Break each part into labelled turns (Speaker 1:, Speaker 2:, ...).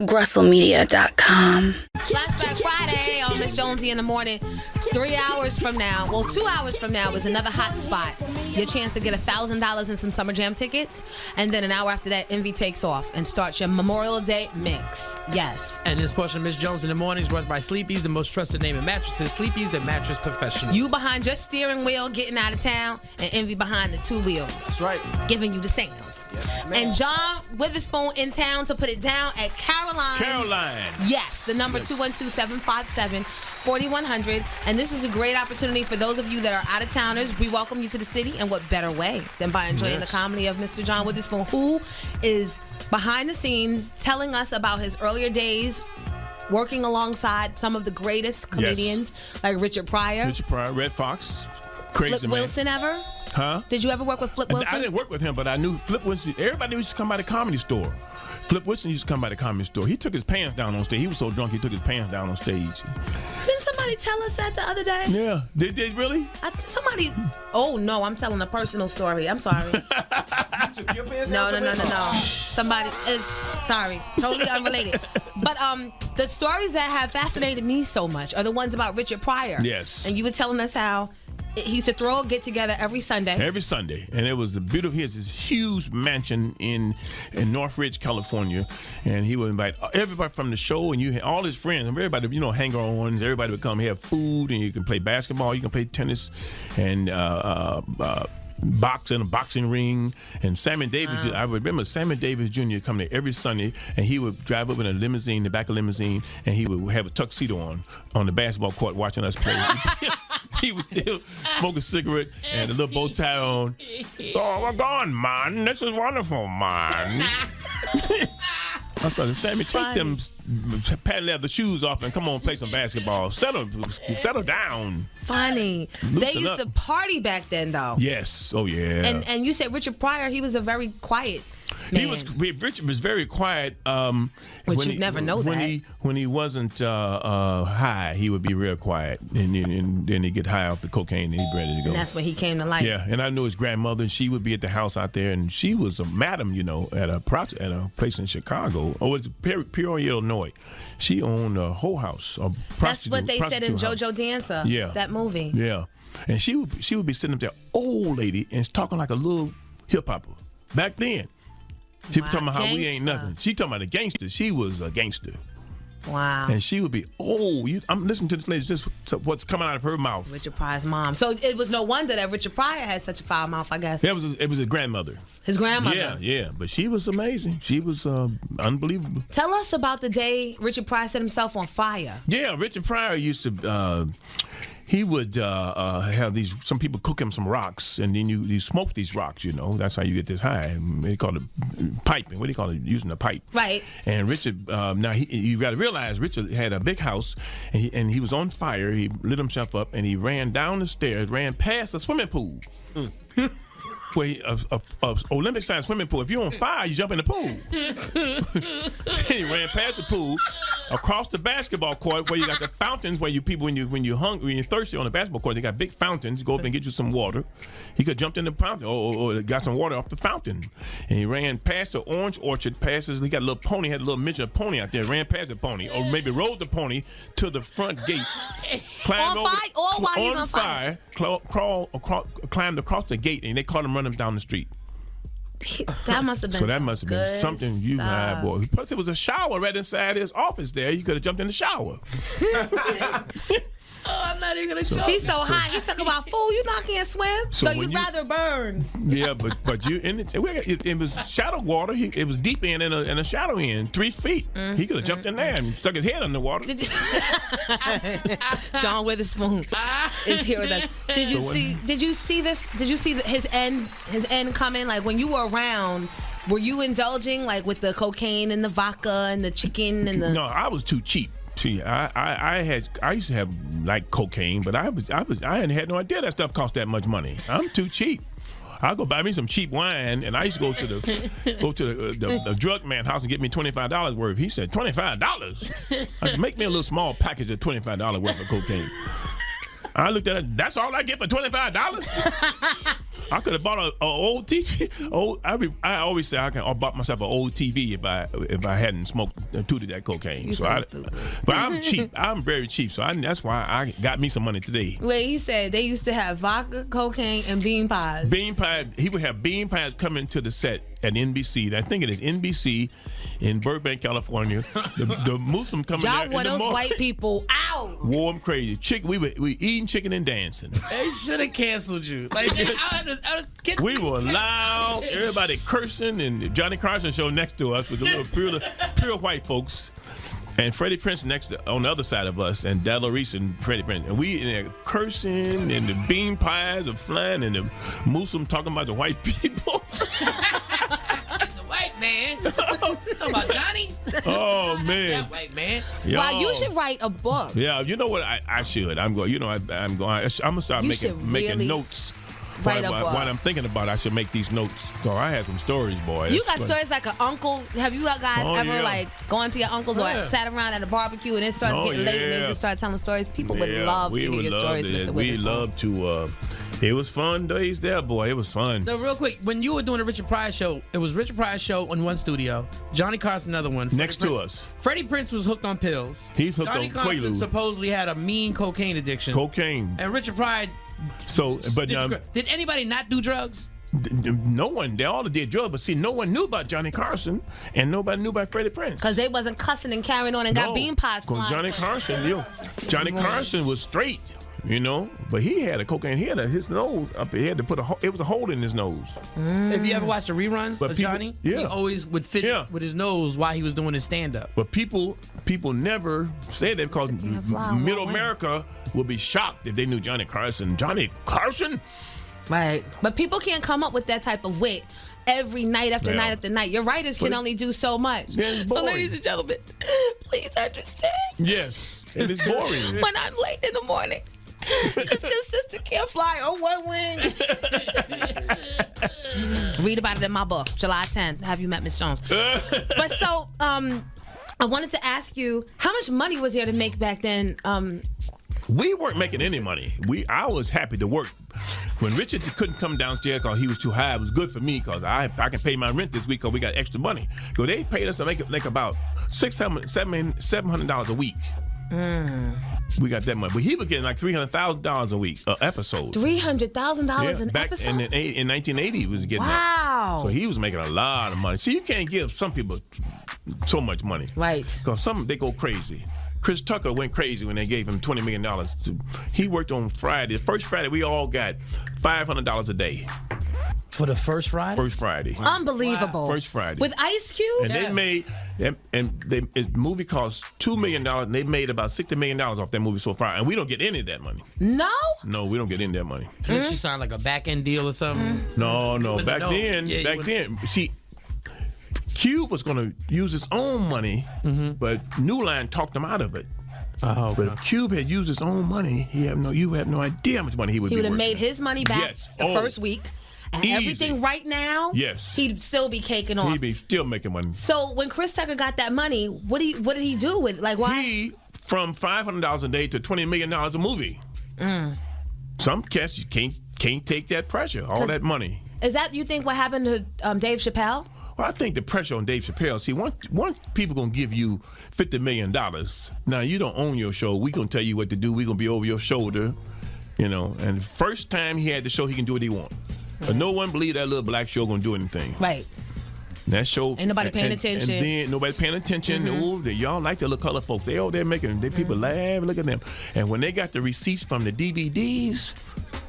Speaker 1: GrustleMedia.com.
Speaker 2: Flashback Friday on Miss Jonesy in the morning. 3 hours from now, 2 hours from now is another hot spot. Your chance to get $1,000 in some Summer Jam tickets. And then an hour after that, Envy takes off and starts your Memorial Day mix. Yes.
Speaker 3: And this portion of Miss Jones in the morning is brought by Sleepy's, the most trusted name in mattresses. Sleepy's, the mattress professional.
Speaker 2: You behind your steering wheel getting out of town, and Envy behind the two wheels.
Speaker 4: That's right.
Speaker 2: Giving you the signals.
Speaker 4: Yes, ma'am.
Speaker 2: And John Witherspoon in town to put it down at Caroline. Yes, the number 212-757-4100. And this is a great opportunity for those of you that are out of towners. We welcome you to the city, and what better way than by enjoying the comedy of Mr. John Witherspoon, who is behind the scenes telling us about his earlier days working alongside some of the greatest comedians like Richard Pryor,
Speaker 5: Red Fox, Crazy
Speaker 2: Flip
Speaker 5: Man.
Speaker 2: Wilson ever?
Speaker 5: Huh?
Speaker 2: Did you ever work with Flip Wilson?
Speaker 5: I didn't work with him, but I knew Flip Wilson. Everybody used to come by the Comedy Store. Flip Wilson used to come by the Comedy Store. He took his pants down on stage. He was so drunk he took his pants down on stage.
Speaker 2: Didn't somebody tell us that the other day?
Speaker 5: Yeah. Did they really?
Speaker 2: Somebody. Oh no, I'm telling a personal story. I'm sorry.
Speaker 4: You took your pants down?
Speaker 2: No. Somebody is sorry. Totally unrelated. But the stories that have fascinated me so much are the ones about Richard Pryor.
Speaker 5: Yes.
Speaker 2: And you were telling us how he used to throw a get together every Sunday.
Speaker 5: Every Sunday, and it was the beautiful. He has this huge mansion in Northridge, California, and he would invite everybody from the show, and you had all his friends, and everybody, hanger-ons. Everybody would come have food, and you can play basketball, you can play tennis, and box in a boxing ring. And Sammy Davis, I remember Sammy Davis Jr. coming there every Sunday, and he would drive up in a limousine, the back of a limousine, and he would have a tuxedo on the basketball court watching us play. He was still smoking a cigarette and a little bow tie on. Oh, we're gone, man. This is wonderful, man. I thought, Sammy, take them patent leather shoes off and come on, play some basketball. Settle down.
Speaker 2: Funny. They used to party back then, though.
Speaker 5: Yes. Oh, yeah.
Speaker 2: And you said Richard Pryor, he was a very quiet man.
Speaker 5: Richard was very quiet.
Speaker 2: But you'd never know that.
Speaker 5: When he wasn't high, he would be real quiet. And then he'd get high off the cocaine and he'd be ready to go.
Speaker 2: And that's when he came to life.
Speaker 5: Yeah, and I knew his grandmother, and she would be at the house out there, and she was a madam, at a place in Chicago. Oh, it's Peoria, Illinois. She owned a whole house.
Speaker 2: That's what they said in JoJo Dancer.
Speaker 5: Yeah.
Speaker 2: That movie.
Speaker 5: Yeah. And she would be sitting up there, old lady, and talking like a little hip hopper. Back then. She was talking about how we ain't nothing. She talking about a gangster. She was a gangster.
Speaker 2: Wow.
Speaker 5: And she would be, I'm listening to this lady, just what's coming out of her mouth.
Speaker 2: Richard Pryor's mom. So it was no wonder that Richard Pryor had such a foul mouth, I guess.
Speaker 5: It was a grandmother.
Speaker 2: His grandmother.
Speaker 5: Yeah. But she was amazing. She was unbelievable.
Speaker 2: Tell us about the day Richard Pryor set himself on fire.
Speaker 5: Yeah, Richard Pryor used to... he would have some people cook him some rocks, and then you smoke these rocks, That's how you get this high. They call it piping. What do you call it? Using a pipe.
Speaker 2: Right.
Speaker 5: And Richard, now you got to realize Richard had a big house, and he was on fire. He lit himself up, and he ran down the stairs, ran past a swimming pool. Where a Olympic-sized swimming pool. If you're on fire, you jump in the pool. He ran past the pool, across the basketball court where you got the fountains where when you're hungry, when you're thirsty on the basketball court, they got big fountains. Go up and get you some water. He could jump in the fountain or got some water off the fountain. And he ran past the orange orchard, he got a little pony, had a little midget pony out there, ran past the pony, or maybe rode the pony to the front gate. Climbed
Speaker 2: on fire? Or while he's on fire?
Speaker 5: Climbed across the gate, and they caught him running down the street.
Speaker 2: That must have been
Speaker 5: something you had, boy. Plus, it was a shower right inside his office there. You could have jumped in the shower.
Speaker 3: I'm not even gonna show.
Speaker 2: He's so high. He talk about fool. You not can't swim, so you'd rather burn.
Speaker 5: Yeah, but you it was shadow water. It was deep end and a shallow end, 3 feet. He could have jumped in there and stuck his head under the water.
Speaker 2: John Witherspoon is here with us. Did you see this? Did you see his end coming? Like when you were around. Were you indulging like with the cocaine and the vodka and the chicken and the?
Speaker 5: No, I was too cheap. See, I used to have like cocaine, but I hadn't had no idea that stuff cost that much money. I'm too cheap. I'll go buy me some cheap wine, and I used to go to the drug man house and get me $25 worth. He said $25. I said, make me a little small package of $25 worth of cocaine. I looked at it. That's all I get for $25? I could have bought an old TV. I always say I bought myself an old TV if I hadn't smoked tooted that cocaine.
Speaker 2: You so stupid.
Speaker 5: But I'm cheap. I'm very cheap. So that's why I got me some money today.
Speaker 2: Wait, he said they used to have vodka, cocaine, and bean pies.
Speaker 5: Bean pie. He would have bean pies coming to the set at NBC. I think it is NBC in Burbank, California. The Muslim coming
Speaker 2: Y'all
Speaker 5: there.
Speaker 2: were those white people out.
Speaker 5: Warm crazy. We eating chicken and dancing.
Speaker 3: They should have canceled you. Like,
Speaker 5: We were loud. Everybody cursing, and Johnny Carson show next to us with the little pure white folks. And Freddie Prinze on the other side of us, and Della Reese and Freddie Prinze. And we in there cursing, and the bean pies are flying, and the Muslim talking about the white people.
Speaker 3: the white man. Talking about Johnny?
Speaker 5: Oh, man.
Speaker 3: That white man.
Speaker 2: Wow, you should write a book.
Speaker 5: Yeah, you know what? I should. I'm going. I'm going to start making notes.
Speaker 2: Write a book.
Speaker 5: While I'm thinking about it, I should make these notes. So I had some stories, boy.
Speaker 2: You got stories like an uncle. Have you guys ever
Speaker 5: yeah.
Speaker 2: gone to your uncles or sat around at a barbecue and it starts getting late and they just start telling stories? People would love to hear your stories, Mr. Witherspoon.
Speaker 5: We love to. It was fun days there, boy. It was fun.
Speaker 3: So real quick, when you were doing the Richard Pryor show, it was Richard Pryor show on one studio, Johnny Carson another one.
Speaker 5: Next to us.
Speaker 3: Freddie Prinze was hooked on pills.
Speaker 5: He's hooked
Speaker 3: Johnny
Speaker 5: on
Speaker 3: Carson
Speaker 5: Quaalude.
Speaker 3: supposedly had a mean cocaine addiction.
Speaker 5: Cocaine.
Speaker 3: And Richard Pryor.
Speaker 5: So, but
Speaker 3: did anybody not do drugs?
Speaker 5: No one. They all did drugs, but see, no one knew about Johnny Carson, and nobody knew about Freddie Prinze.
Speaker 2: Because they wasn't cussing and carrying on and got bean pies flying.
Speaker 5: Johnny Carson was straight, but he had a cocaine. He had his nose up. He had to it was a hole in his nose.
Speaker 3: If you ever watched the reruns of Johnny, he always would fit with his nose while he was doing his stand-up.
Speaker 5: But people never said that because middle America would be shocked if they knew Johnny Carson. Johnny Carson?
Speaker 2: Right. But people can't come up with that type of wit every night after night after night. Your writers can only do so much.
Speaker 5: Yeah,
Speaker 2: so, ladies and gentlemen, please understand.
Speaker 5: Yes, and it's boring.
Speaker 2: When I'm late in the morning, it's because sister can't fly on one wing. Read about it in my book, July 10th. Have you met Miss Jones? But so, I wanted to ask you, how much money was there to make back then?
Speaker 5: We weren't making any money. I was happy to work. When Richard couldn't come downstairs because he was too high, it was good for me because I can pay my rent this week because we got extra money. So they paid us to make about $700 a week. We got that money. But he was getting like $300,000 a week, episode.
Speaker 2: $300,000 an
Speaker 5: back
Speaker 2: episode?
Speaker 5: In 1980, he was getting
Speaker 2: that.
Speaker 5: So he was making a lot of money. See, you can't give some people so much money.
Speaker 2: Right.
Speaker 5: Because they go crazy. Chris Tucker went crazy when they gave him $20 million. He worked on Friday. The first Friday, we all got $500 a day.
Speaker 3: For the first Friday?
Speaker 5: First Friday.
Speaker 2: Wow. Unbelievable.
Speaker 5: First Friday.
Speaker 2: With Ice Cube?
Speaker 5: And they made, the movie cost $2 million, and they made about $60 million off that movie so far. And we don't get any of that money.
Speaker 2: No?
Speaker 5: No, we don't get any of that money.
Speaker 3: Didn't she sign like a back-end deal or something?
Speaker 5: No. Back then, see, Cube was going to use his own money, but New Line talked him out of it.
Speaker 3: Oh,
Speaker 5: but if Cube had used his own money, you have no idea how much money he would be worth.
Speaker 2: He would have made his money back the first week. And
Speaker 5: Easy.
Speaker 2: Everything right now, he'd still be caking off.
Speaker 5: He'd be still making money.
Speaker 2: So when Chris Tucker got that money, what did he do with it? Like, why?
Speaker 5: He, from $500 a day to $20 million a movie. Some cats you can't take that pressure, all that money.
Speaker 2: Is that, you think, what happened to Dave Chappelle?
Speaker 5: Well, I think the pressure on Dave Chappelle, see, once people going to give you $50 million, now you don't own your show. We going to tell you what to do. We going to be over your shoulder, And the first time he had the show, he can do what he want. But no one believed that little black show going to do anything.
Speaker 2: Right.
Speaker 5: And that show.
Speaker 2: Ain't nobody paying attention.
Speaker 5: And then nobody paying attention. Y'all like the little color folks. They're making, people laugh, look at them. And when they got the receipts from the DVDs,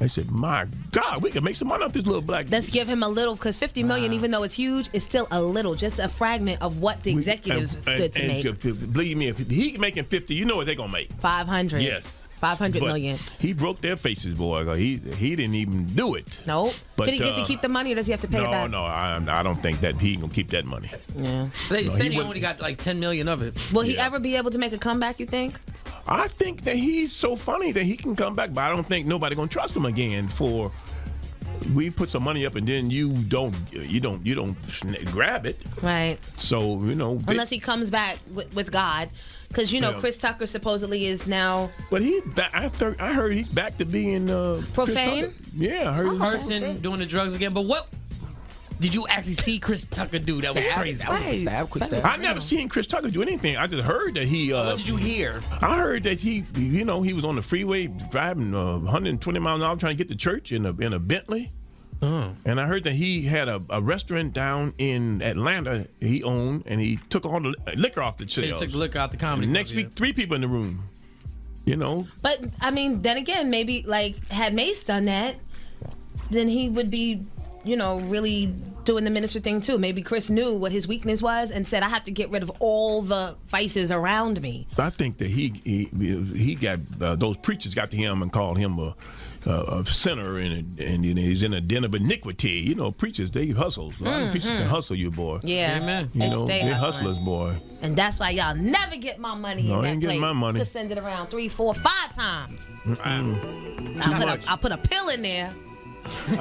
Speaker 5: they said, my God, we can make some money off this little black.
Speaker 2: Let's give him a little, because $50 million, even though it's huge, is still a little, just a fragment of what the executives stood to make.
Speaker 5: Believe me, if he making 50, you know what they're going to make.
Speaker 2: 500.
Speaker 5: Yes.
Speaker 2: 500 million.
Speaker 5: He broke their faces, boy. He didn't even do it.
Speaker 2: Nope. Did he get to keep the money, or does he have to pay it back?
Speaker 5: No, I don't think that he gonna keep that money.
Speaker 2: Yeah.
Speaker 3: They said he only got like 10 million of it.
Speaker 2: Will he ever be able to make a comeback, you think?
Speaker 5: I think that he's so funny that he can come back, but I don't think nobody gonna trust him again for. We put some money up and then you don't grab it.
Speaker 2: Right.
Speaker 5: So,
Speaker 2: unless he comes back with God. Because, Chris Tucker supposedly is now.
Speaker 5: But I heard he's back to being.
Speaker 2: Profane?
Speaker 5: Yeah, I heard.
Speaker 3: person doing the drugs again. But what did you actually see Chris Tucker do? That was crazy.
Speaker 4: That was a stab, quick stab.
Speaker 5: I never seen Chris Tucker do anything. I just heard that he.
Speaker 3: What did you hear?
Speaker 5: I heard that he was on the freeway driving 120 miles an hour trying to get to church in a Bentley. And I heard that he had a restaurant down in Atlanta he owned, and he took all the liquor off the shelves.
Speaker 3: He took liquor out the comedy.
Speaker 5: Next week, 3 people in the room.
Speaker 2: But I mean, then again, maybe like had Mace done that, then he would be, really doing the minister thing too. Maybe Chris knew what his weakness was and said, I have to get rid of all the vices around me.
Speaker 5: I think that he got those preachers got to him and called him a sinner and he's in a den of iniquity. Preachers, they hustle. A lot of preachers can hustle you, boy.
Speaker 2: Yeah,
Speaker 3: amen.
Speaker 2: They
Speaker 5: hustlers, boy.
Speaker 2: And that's why y'all never get my money in that
Speaker 5: ain't
Speaker 2: plate.
Speaker 5: getting my money.
Speaker 2: Just send it around 3, 4, 5 times. I'll put a pill in there.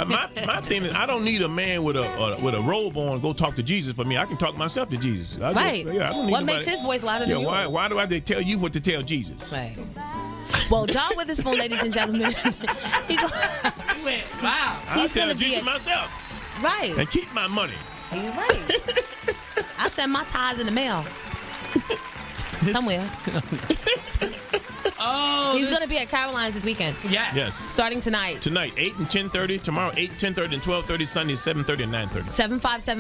Speaker 5: My thing is, I don't need a man with a robe on go talk to Jesus for me. I can talk myself to Jesus.
Speaker 2: Right.
Speaker 5: I don't need
Speaker 2: what
Speaker 5: nobody.
Speaker 2: makes his voice louder than yours?
Speaker 5: Why do I have to tell you what to tell Jesus?
Speaker 2: Right. Well, John Witherspoon, ladies and gentlemen,
Speaker 3: He went, wow.
Speaker 5: I tell Jesus myself.
Speaker 2: Right.
Speaker 5: And keep my money.
Speaker 2: You're right. I send my ties in the mail. Somewhere. He's going to be at Caroline's this weekend.
Speaker 3: Yes.
Speaker 2: Starting tonight.
Speaker 5: Tonight, 8 and 10:30. Tomorrow, 8, 10:30, and 12:30. Sunday, 7:30 and 9:30.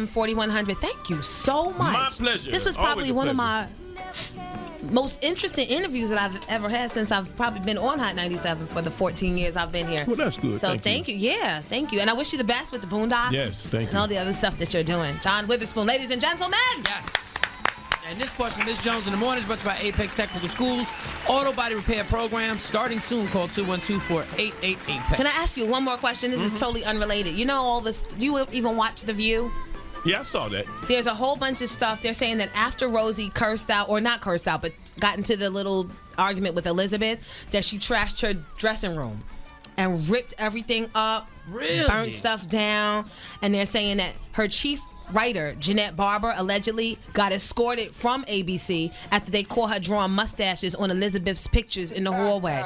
Speaker 2: 757-4100. Thank you so much.
Speaker 5: My pleasure.
Speaker 2: This was probably one of my most interesting interviews that I've ever had since I've probably been on Hot 97 for the 14 years I've been here.
Speaker 5: Well, that's good.
Speaker 2: So thank you. Yeah, thank you. And I wish you the best with the Boondocks.
Speaker 5: Yes, thank you.
Speaker 2: And all the other stuff that you're doing. John Witherspoon, ladies and gentlemen.
Speaker 3: Yes. And this portion of Miss Jones in the Morning is brought to you by Apex Technical Schools. Auto body repair program starting soon. Call 212-4888-PEX.
Speaker 2: Can I ask you one more question? This is totally unrelated. You know all this. Do you even watch The View?
Speaker 5: Yeah, I saw that.
Speaker 2: There's a whole bunch of stuff. They're saying that after Rosie cursed out, or not cursed out, but got into the little argument with Elizabeth, that she trashed her dressing room and ripped everything up, burnt stuff down. And they're saying that her chief writer, Jeanette Barber, allegedly got escorted from ABC after they caught her drawing mustaches on Elizabeth's pictures in the hallway.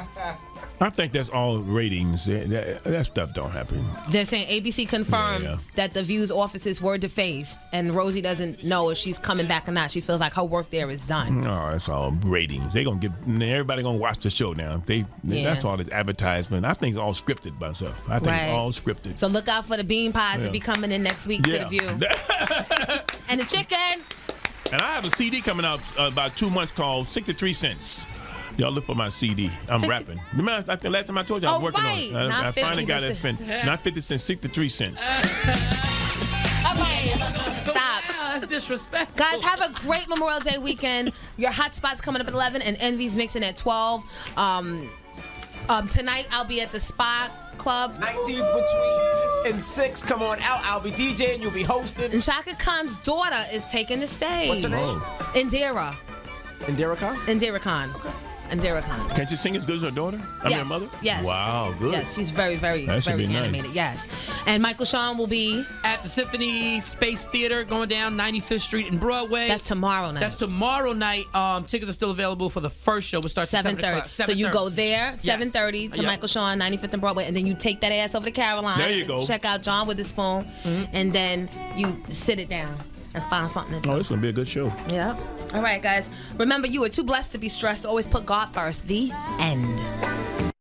Speaker 5: I think that's all ratings. That stuff don't happen.
Speaker 2: They're saying ABC confirmed that The View's offices were defaced, and Rosie doesn't know if she's coming back or not. She feels like her work there is done.
Speaker 5: No, that's all ratings. Everybody gonna watch the show now. That's all this advertisement. I think it's all scripted myself. I think it's all scripted.
Speaker 2: So look out for the bean pies to be coming in next week to The View. And the chicken.
Speaker 5: And I have a CD coming out about 2 months called 63 Cents. Y'all look for my CD. I'm rapping. Remember the last time I told you I was working on it? I finally got it. Not 50 cents, 63 cents.
Speaker 2: Stop.
Speaker 3: That's disrespectful.
Speaker 2: Guys, have a great Memorial Day weekend. Your hot spot's coming up at 11 and Envy's mixing at 12. Tonight I'll be at the Spa Club.
Speaker 4: 19th between and 6. Come on out. I'll be DJing. You'll be hosting.
Speaker 2: And Shaka Khan's daughter is taking the stage.
Speaker 4: What's her name?
Speaker 2: Indira.
Speaker 4: Indira Khan?
Speaker 2: Indira Khan.
Speaker 4: Okay.
Speaker 2: Indira Khan.
Speaker 5: Can she sing as good as her daughter? I mean, her mother?
Speaker 2: Yes.
Speaker 5: Wow, good.
Speaker 2: Yes, she's very, very, very animated.
Speaker 5: Nice.
Speaker 2: Yes. And Michael Sean will be
Speaker 3: at the Symphony Space Theater going down 95th Street and Broadway.
Speaker 2: That's tomorrow night.
Speaker 3: That's tomorrow night. Tickets are still available for the first show. We'll start at 7:30.
Speaker 2: So you go there, 7:30 to Michael Sean, 95th and Broadway, and then you take that ass over to Caroline.
Speaker 5: There you go.
Speaker 2: Check out John Witherspoon, and then you sit it down and find something to do.
Speaker 5: Oh, it's going to be a good show.
Speaker 2: Yeah. All right, guys. Remember, you are too blessed to be stressed. Always put God first. The end.